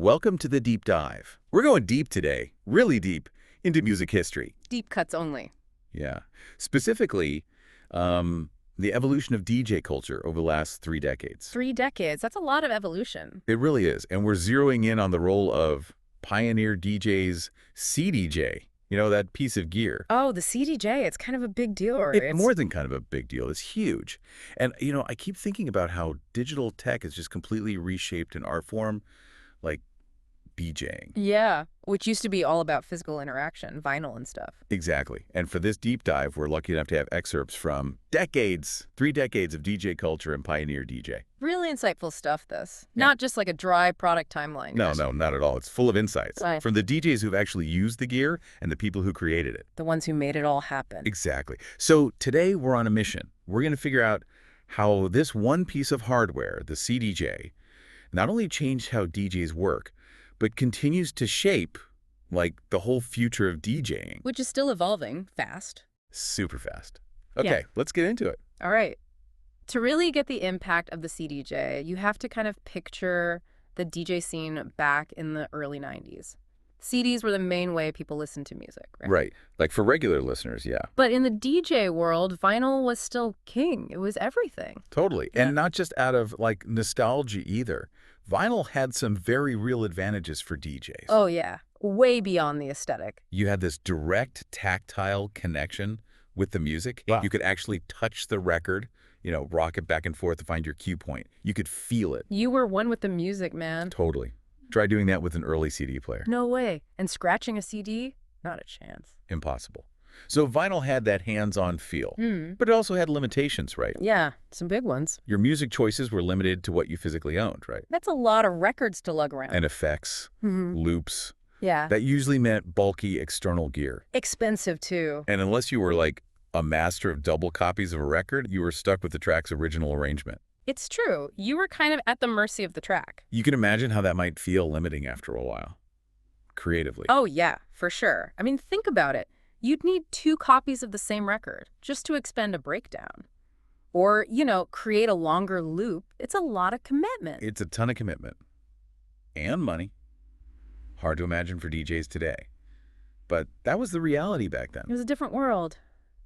Welcome to the deep dive. We're going deep today, really deep, into music history. Deep cuts only. Yeah. Specifically, the evolution of DJ culture over the last 3 decades. 3 decades. That's a lot of evolution. It really is. And we're zeroing in on the role of pioneer DJ's CDJ. You know, that piece of gear. Oh, the CDJ. It's kind of a big deal. It's more than kind of a big deal. It's huge. And, you know, I keep thinking about how digital tech has just completely reshaped an art form like DJing. Yeah, which used to be all about physical interaction, vinyl and stuff. Exactly. And for this deep dive, we're lucky enough to have excerpts from decades, 3 decades of DJ culture and pioneer DJ. Really insightful stuff, this. Yeah. Not just like a dry product timeline. No, not at all. It's full of insights Right. from the DJs who've actually used the gear and the people who created it. The ones who made it all happen. Exactly. So today we're on a mission. We're going to figure out how this one piece of hardware, the CDJ, not only changed how DJs work, but continues to shape, like, the whole future of DJing. Which is still evolving fast. Super fast. Okay, Yeah. let's get into it. All right. To really get the impact of the CDJ, you have to kind of picture the DJ scene back in the early 90s. CDs were the main way people listened to music, right? Right. Like for regular listeners, yeah. But in the DJ world, vinyl was still king. It was everything. Totally. Yeah. And not just out of, like, nostalgia either. Vinyl had some very real advantages for DJs. Oh, yeah. Way beyond the aesthetic. You had this direct tactile connection with the music. Wow. You could actually touch the record, you know, rock it back and forth to find your cue point. You could feel it. You were one with the music, man. Totally. Try doing that with an early CD player. No way. And scratching a CD? Not a chance. Impossible. So vinyl had that hands-on feel, Hmm. but it also had limitations, right? Yeah, some big ones. Your music choices were limited to what you physically owned, right? That's a lot of records to lug around. And effects, loops. Yeah. That usually meant bulky external gear. Expensive, too. And unless you were like a master of double copies of a record, you were stuck with the track's original arrangement. It's true. You were kind of at the mercy of the track. You can imagine how that might feel limiting after a while, creatively. Oh, yeah, for sure. I mean, think about it. You'd need 2 copies of the same record just to expend a breakdown. Or, you know, create a longer loop. It's a lot of commitment. It's a ton of commitment. And money. Hard to imagine for DJs today. But that was the reality back then. It was a different world,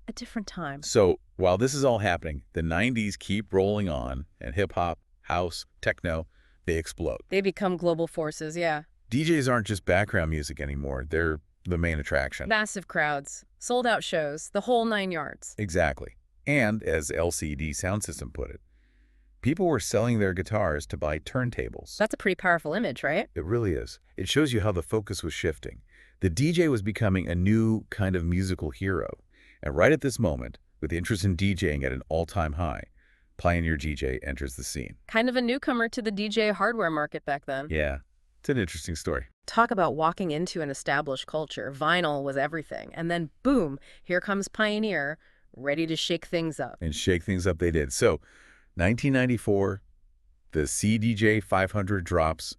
a different time. So while this is all happening, the 90s keep rolling on, and hip-hop, house, techno, they explode. They become global forces, yeah. DJs aren't just background music anymore. They're the main attraction. Massive crowds, sold-out shows, the whole 9 yards. Exactly. And as LCD Sound System put it, people were selling their guitars to buy turntables. That's a pretty powerful image, right? It really is. It shows you how the focus was shifting. The DJ was becoming a new kind of musical hero. And right at this moment, with interest in DJing at an all-time high, Pioneer DJ enters the scene. Kind of a newcomer to the DJ hardware market back then. Yeah, it's an interesting story. Talk about walking into an established culture. Vinyl was everything. And then, boom, here comes Pioneer, ready to shake things up. And shake things up they did. So, 1994, the CDJ 500 drops.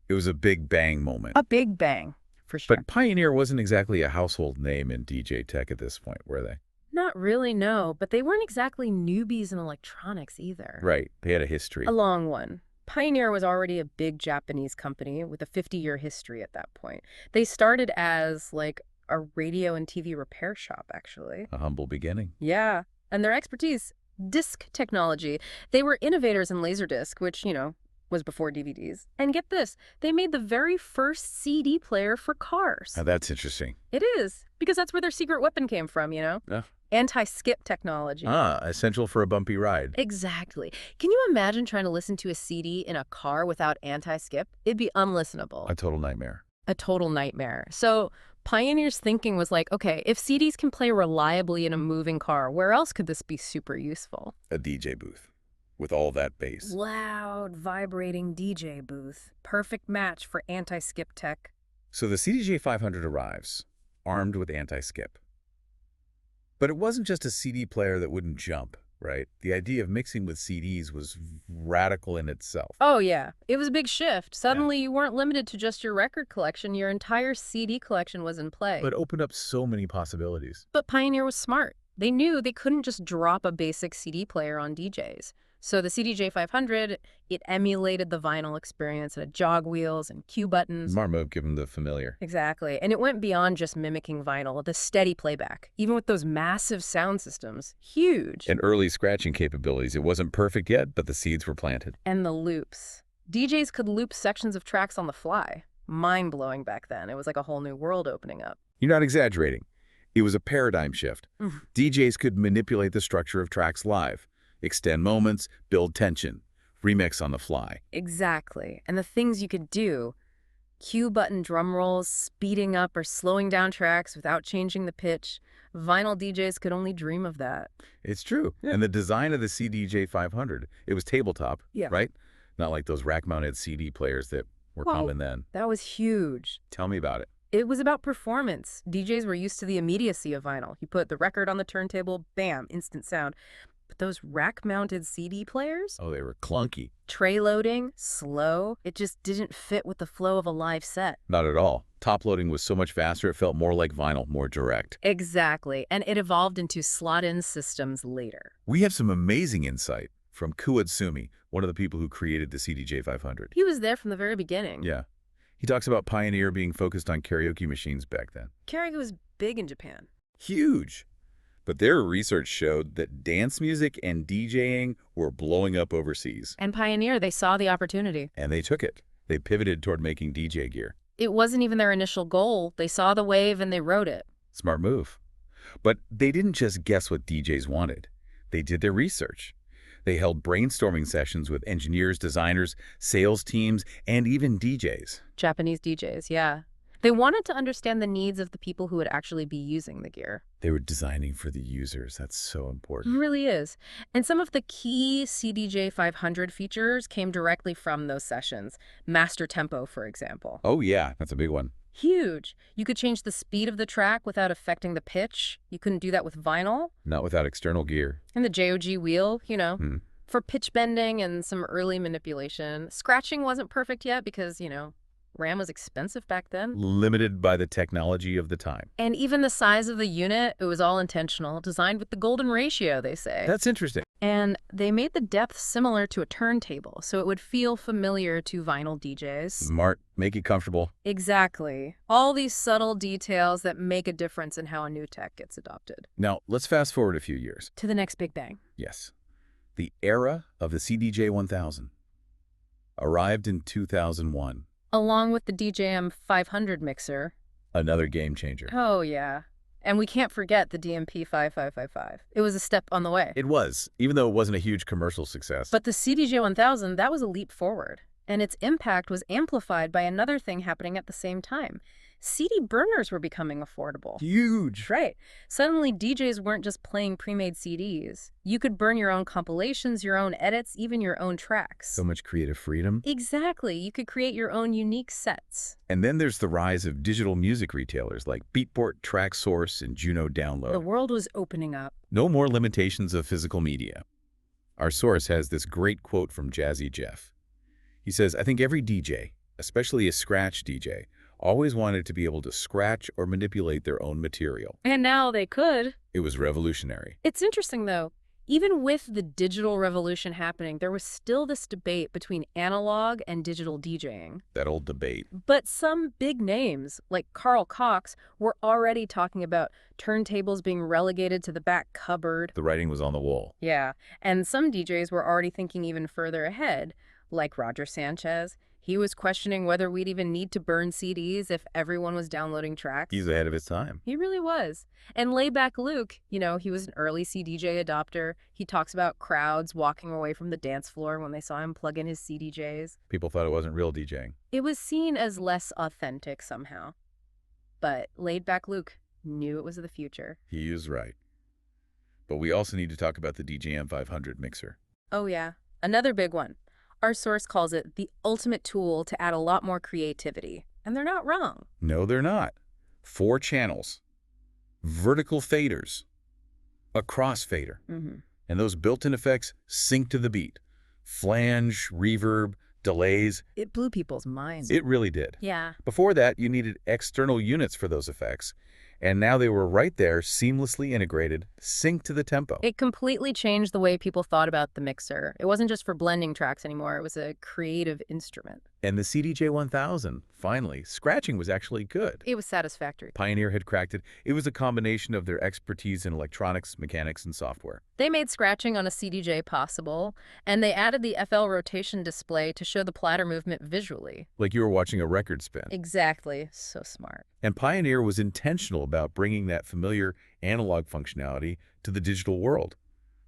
It was a big bang moment. A big bang, for sure. But Pioneer wasn't exactly a household name in DJ tech at this point, were they? Not really, no. But they weren't exactly newbies in electronics either. Right. They had a history. A long one. Pioneer was already a big Japanese company with a 50-year history at that point. They started as, like, a radio and TV repair shop, actually. A humble beginning. Yeah. And their expertise, disc technology. They were innovators in Laserdisc, which, you know, was before DVDs. And get this, they made the very first CD player for cars. Now that's interesting. It is, because that's where their secret weapon came from, you know? Yeah. Anti-skip technology. Essential for a bumpy ride. Exactly. Can you imagine trying to listen to a CD in a car without anti-skip? It'd be unlistenable. A total nightmare. A total nightmare. So Pioneer's thinking was like, okay, if CDs can play reliably in a moving car, where else could this be super useful? A DJ booth with all that bass. Loud, vibrating DJ booth. Perfect match for anti-skip tech. So the CDJ 500 arrives, armed with anti-skip. But it wasn't just a CD player that wouldn't jump, right? The idea of mixing with CDs was radical in itself. Oh, yeah. It was a big shift. Suddenly, you weren't limited to just your record collection. Your entire CD collection was in play. But it opened up so many possibilities. But Pioneer was smart. They knew they couldn't just drop a basic CD player on DJs. So the CDJ 500, it emulated the vinyl experience. It had jog wheels and cue buttons. Smart move, give them the familiar. Exactly. And it went beyond just mimicking vinyl, the steady playback, even with those massive sound systems. Huge. And early scratching capabilities. It wasn't perfect yet, but the seeds were planted. And the loops. DJs could loop sections of tracks on the fly. Mind-blowing back then. It was like a whole new world opening up. You're not exaggerating. It was a paradigm shift. Mhm. DJs could manipulate the structure of tracks live, extend moments, build tension, remix on the fly. Exactly. And the things you could do, cue button drum rolls, speeding up or slowing down tracks without changing the pitch. Vinyl DJs could only dream of that. It's true. Yeah. And the design of the CDJ 500, it was tabletop, Yeah. right? Not like those rack-mounted CD players that were Well, common then. That was huge. Tell me about it. It was about performance. DJs were used to the immediacy of vinyl. You put the record on the turntable, bam, instant sound. But those rack-mounted CD players, Oh, they were clunky. tray loading, slow, it just didn't fit with the flow of a live set. Not at all. Top loading was so much faster, it felt more like vinyl, more direct. Exactly. And it evolved into slot-in systems later. We have some amazing insight from Kuatsumi, one of the people who created the CDJ 500. He was there from the very beginning. Yeah. He talks about Pioneer being focused on karaoke machines back then. Karaoke was big in Japan. Huge. But their research showed that dance music and DJing were blowing up overseas. And Pioneer, they saw the opportunity. And they took it. They pivoted toward making DJ gear. It wasn't even their initial goal. They saw the wave and they rode it. Smart move. But they didn't just guess what DJs wanted. They did their research. They held brainstorming sessions with engineers, designers, sales teams, and even DJs. Japanese DJs, yeah. They wanted to understand the needs of the people who would actually be using the gear. They were designing for the users. That's so It important. really is. And some of the key CDJ 500 features came directly from those sessions. Master tempo, for example. Oh, yeah, that's a big one. Huge. You could change the speed of the track without affecting the pitch. You couldn't do that with vinyl. Not without external gear. And the JOG wheel, Hmm. for pitch bending and some early manipulation. Scratching wasn't perfect yet because, RAM was expensive back then. Limited by the technology of the time. And even the size of the unit, it was all intentional, designed with the golden ratio, they say. That's interesting. And they made the depth similar to a turntable, so it would feel familiar to vinyl DJs. Smart. Make it comfortable. Exactly. All these subtle details that make a difference in how a new tech gets adopted. Now, let's fast forward a few years. To the next big bang. Yes. The era of the CDJ 1000 arrived in 2001. Along with the DJM 500 mixer. Another game changer. Oh, yeah. And we can't forget the DMP 5555. It was a step on the way. It was, even though it wasn't a huge commercial success. But the CDJ 1000, that was a leap forward. And its impact was amplified by another thing happening at the same time. CD burners were becoming affordable. Huge. Right. Suddenly, DJs weren't just playing pre-made CDs. You could burn your own compilations, your own edits, even your own tracks. So much creative freedom. Exactly. You could create your own unique sets. And then there's the rise of digital music retailers like Beatport, TrackSource, and Juno Download. The world was opening up. No more limitations of physical media. Our source has this great quote from Jazzy Jeff. He says, "I think every DJ, especially a scratch DJ, always wanted to be able to scratch or manipulate their own material. And now they could. It was revolutionary." It's interesting, though. Even with the digital revolution happening, there was still this debate between analog and digital DJing. That old debate. But some big names, like Carl Cox, were already talking about turntables being relegated to the back cupboard. The writing was on the wall. Yeah, and some DJs were already thinking even further ahead, like Roger Sanchez. He was questioning whether we'd even need to burn CDs if everyone was downloading tracks. He's ahead of his time. He really was. And Layback Luke, he was an early CDJ adopter. He talks about crowds walking away from the dance floor when they saw him plug in his CDJs. People thought it wasn't real DJing. It was seen as less authentic somehow. But Laidback Luke knew it was the future. He is right. But we also need to talk about the DJM 500 mixer. Oh yeah, another big one. Our source calls it the ultimate tool to add a lot more creativity. And they're not wrong. No, they're not. 4 channels, vertical faders, a crossfader, and those built-in effects sync to the beat. Flange, reverb, delays. It blew people's minds. It really did. Yeah. Before that, you needed external units for those effects, And now they were right there, seamlessly integrated, synced to the tempo. It completely changed the way people thought about the mixer. It wasn't just for blending tracks anymore. It was a creative instrument. And the CDJ 1000, finally, scratching was actually good. It was satisfactory. Pioneer had cracked it. It was a combination of their expertise in electronics, mechanics, and software. They made scratching on a CDJ possible, and they added the FL rotation display to show the platter movement visually. Like you were watching a record spin. Exactly. So smart. And Pioneer was intentional about bringing that familiar analog functionality to the digital world.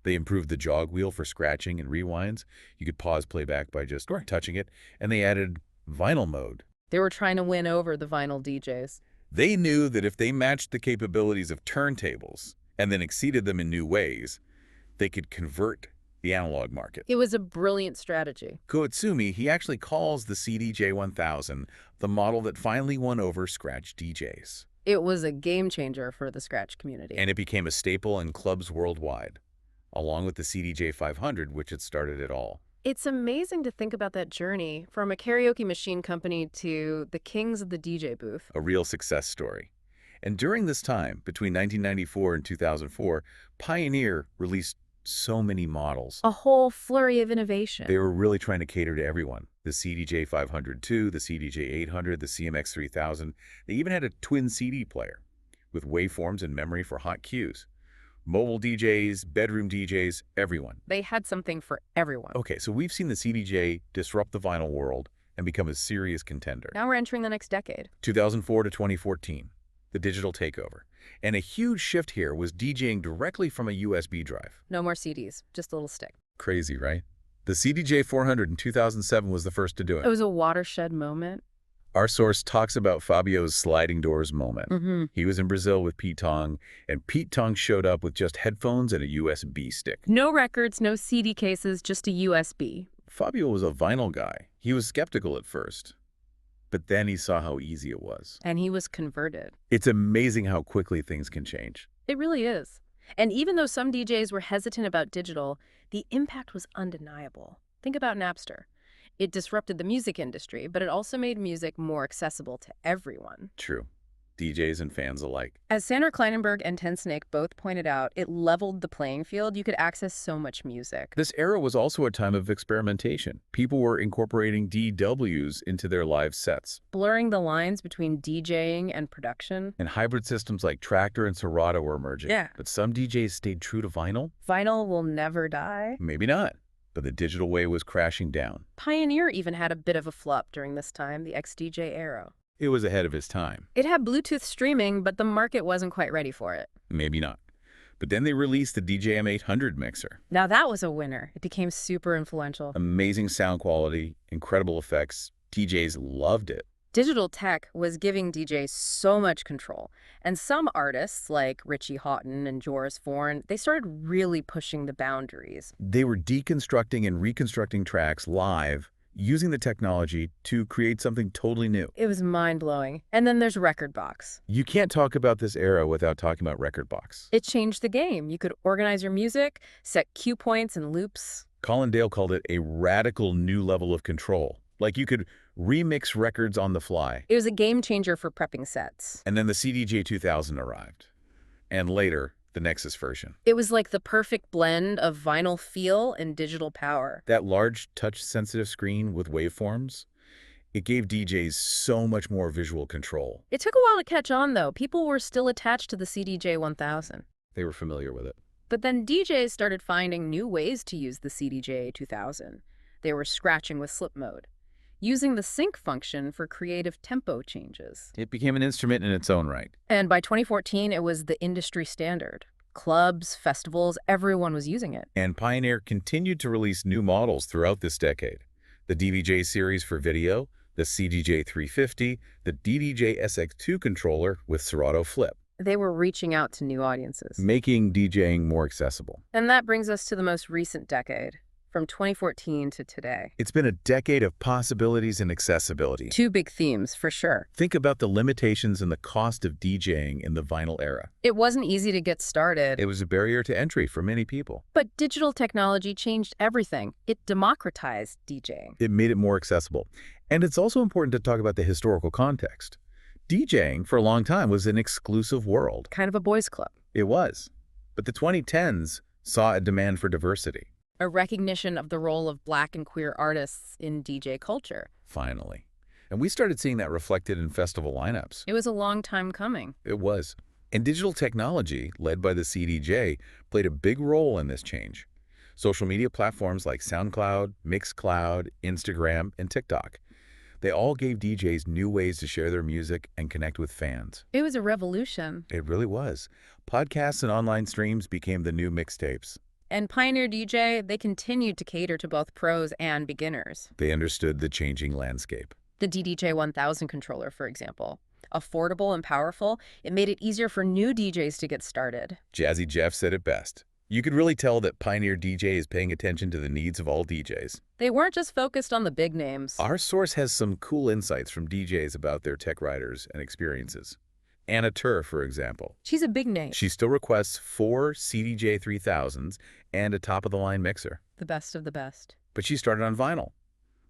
They improved the jog wheel for scratching and rewinds. You could pause playback by just touching it. And they added vinyl mode. They were trying to win over the vinyl DJs. They knew that if they matched the capabilities of turntables and then exceeded them in new ways, they could convert the analog market. It was a brilliant strategy. Koizumi, he actually calls the CDJ 1000 the model that finally won over scratch DJs. It was a game changer for the scratch community. And it became a staple in clubs worldwide, along with the CDJ 500, which had started it all. It's amazing to think about that journey from a karaoke machine company to the kings of the DJ booth. A real success story. And during this time, between 1994 and 2004, Pioneer released so many models. A whole flurry of innovation. They were really trying to cater to everyone. The CDJ 502, the CDJ 800, the CMX 3000. They even had a twin CD player with waveforms and memory for hot cues. Mobile DJs, bedroom DJs, everyone. They had something for everyone. Okay, so we've seen the CDJ disrupt the vinyl world and become a serious contender. Now we're entering the next decade. 2004 to 2014, the digital takeover. And a huge shift here was DJing directly from a USB drive. No more CDs, just a little stick. Crazy, right? The CDJ 400 in 2007 was the first to do it. It was a watershed moment. Our source talks about Fabio's sliding doors moment. He was in Brazil with Pete Tong, and Pete Tong showed up with just headphones and a USB stick. No records, no CD cases, just a USB. Fabio was a vinyl guy. He was skeptical at first, but then he saw how easy it was. And he was converted. It's amazing how quickly things can change. It really is. And even though some DJs were hesitant about digital, the impact was undeniable. Think about Napster. It disrupted the music industry, but it also made music more accessible to everyone. True. DJs and fans alike. As Sandra Kleinenberg and Tensnake both pointed out, it leveled the playing field. You could access so much music. This era was also a time of experimentation. People were incorporating DWs into their live sets. Blurring the lines between DJing and production. And hybrid systems like Traktor and Serato were emerging. Yeah. But some DJs stayed true to vinyl? Vinyl will never die. Maybe not. But the digital wave was crashing down. Pioneer even had a bit of a flop during this time, the XDJ era. It was ahead of his time. It had Bluetooth streaming, but the market wasn't quite ready for it. Maybe not. But then they released the DJM 800 mixer. Now that was a winner. It became super influential. Amazing sound quality, incredible effects. DJs loved it. Digital tech was giving DJs so much control. And some artists, like Richie Houghton and Joris Voorn, they started really pushing the boundaries. They were deconstructing and reconstructing tracks live, using the technology to create something totally new. It was mind-blowing. And then there's Rekordbox. You can't talk about this era without talking about Rekordbox. It changed the game. You could organize your music, set cue points and loops. Colin Dale called it a radical new level of control. Like you could remix records on the fly. It was a game changer for prepping sets. And then the CDJ 2000 arrived. And later, the Nexus version. It was like the perfect blend of vinyl feel and digital power. That large touch-sensitive screen with waveforms, it gave DJs so much more visual control. It took a while to catch on, though. People were still attached to the CDJ 1000. They were familiar with it. But then DJs started finding new ways to use the CDJ 2000. They were scratching with slip mode, using the sync function for creative tempo changes. It became an instrument in its own right. And by 2014, it was the industry standard. Clubs, festivals, everyone was using it. And Pioneer continued to release new models throughout this decade. The DVJ series for video, the CDJ 350, the DDJ SX2 controller with Serato Flip. They were reaching out to new audiences. Making DJing more accessible. And that brings us to the most recent decade. From 2014 to today. It's been a decade of possibilities and accessibility. Two big themes, for sure. Think about the limitations and the cost of DJing in the vinyl era. It wasn't easy to get started. It was a barrier to entry for many people. But digital technology changed everything. It democratized DJing. It made it more accessible. And it's also important to talk about the historical context. DJing for a long time was an exclusive world. Kind of a boys' club. It was. But the 2010s saw a demand for diversity. A recognition of the role of Black and queer artists in DJ culture. Finally. And we started seeing that reflected in festival lineups. It was a long time coming. It was. And digital technology, led by the CDJ, played a big role in this change. Social media platforms like SoundCloud, Mixcloud, Instagram, and TikTok. They all gave DJs new ways to share their music and connect with fans. It was a revolution. It really was. Podcasts and online streams became the new mixtapes. And Pioneer DJ, they continued to cater to both pros and beginners. They understood the changing landscape. The DDJ 1000 controller, for example. Affordable and powerful, it made it easier for new DJs to get started. Jazzy Jeff said it best. You could really tell that Pioneer DJ is paying attention to the needs of all DJs. They weren't just focused on the big names. Our source has some cool insights from DJs about their tech riders and experiences. Anna Tur, for example. She's a big name. She still requests 4 CDJ 3000s and a top-of-the-line mixer. The best of the best. But she started on vinyl,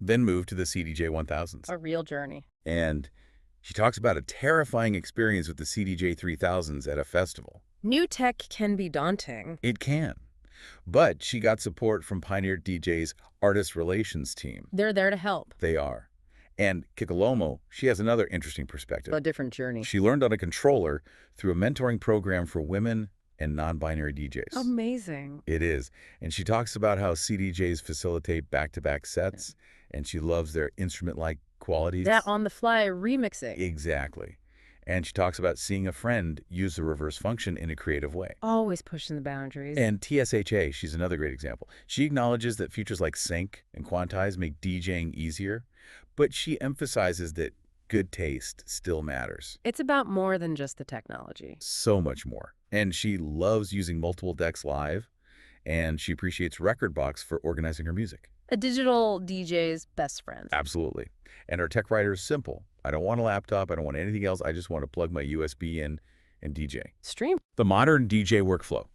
then moved to the CDJ 1000s. A real journey. And she talks about a terrifying experience with the CDJ 3000s at a festival. New tech can be daunting. It can. But she got support from Pioneer DJ's artist relations team. They're there to help. They are. And Kikalomo, she has another interesting perspective. A different journey. She learned on a controller through a mentoring program for women and non-binary DJs. Amazing. It is. And she talks about how CDJs facilitate back-to-back sets, and she loves their instrument-like qualities. That on-the-fly remixing. Exactly. And she talks about seeing a friend use the reverse function in a creative way. Always pushing the boundaries. And TSHA, she's another great example. She acknowledges that features like sync and quantize make DJing easier, but she emphasizes that good taste still matters. It's about more than just the technology. So much more. And she loves using multiple decks live, and she appreciates Rekordbox for organizing her music. A digital DJ's best friend. Absolutely. And her tech writer is simple. I don't want a laptop. I don't want anything else. I just want to plug my USB in and DJ. Stream. The modern DJ workflow.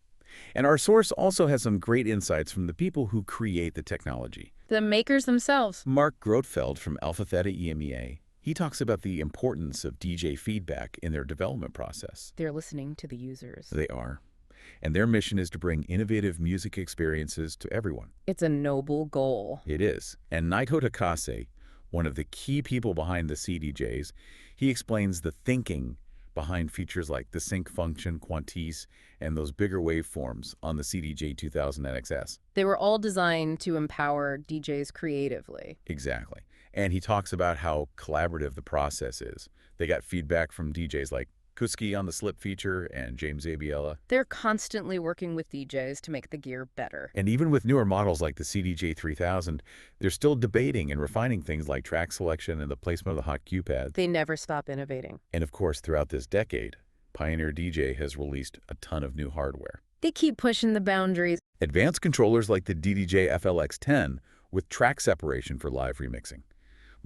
And our source also has some great insights from the people who create the technology. The makers themselves. Mark Grotfeld from Alpha Theta EMEA. He talks about the importance of DJ feedback in their development process. They're listening to the users. They are. And their mission is to bring innovative music experiences to everyone. It's a noble goal. It is. And Luís DaCosta, one of the key people behind the CDJs, he explains the thinking behind features like the sync function, quantize, and those bigger waveforms on the CDJ 2000 NXS. They were all designed to empower DJs creatively. Exactly. And he talks about how collaborative the process is. They got feedback from DJs like Kuski on the slip feature and James Abiela. They're constantly working with DJs to make the gear better. And even with newer models like the CDJ 3000, they're still debating and refining things like track selection and the placement of the hot cue pads. They never stop innovating. And of course, throughout this decade, Pioneer DJ has released a ton of new hardware. They keep pushing the boundaries. Advanced controllers like the DDJ FLX10 with track separation for live remixing.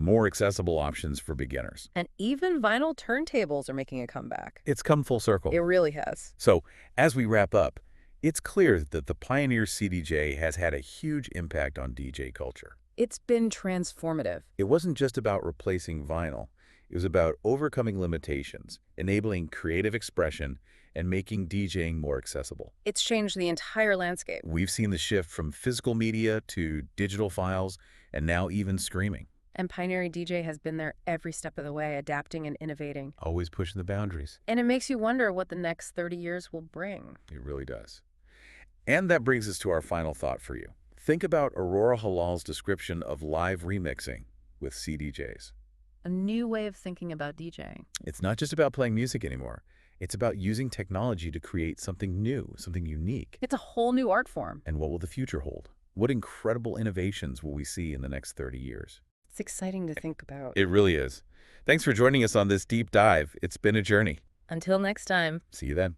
More accessible options for beginners. And even vinyl turntables are making a comeback. It's come full circle. It really has. So, as we wrap up, it's clear that the Pioneer CDJ has had a huge impact on DJ culture. It's been transformative. It wasn't just about replacing vinyl. It was about overcoming limitations, enabling creative expression, and making DJing more accessible. It's changed the entire landscape. We've seen the shift from physical media to digital files, and now even streaming. And Pioneer DJ has been there every step of the way, adapting and innovating. Always pushing the boundaries. And it makes you wonder what the next 30 years will bring. It really does. And that brings us to our final thought for you. Think about Aurora Halal's description of live remixing with CDJs. A new way of thinking about DJing. It's not just about playing music anymore. It's about using technology to create something new, something unique. It's a whole new art form. And what will the future hold? What incredible innovations will we see in the next 30 years? It's exciting to think about. It really is. Thanks for joining us on this deep dive. It's been a journey. Until next time. See you then.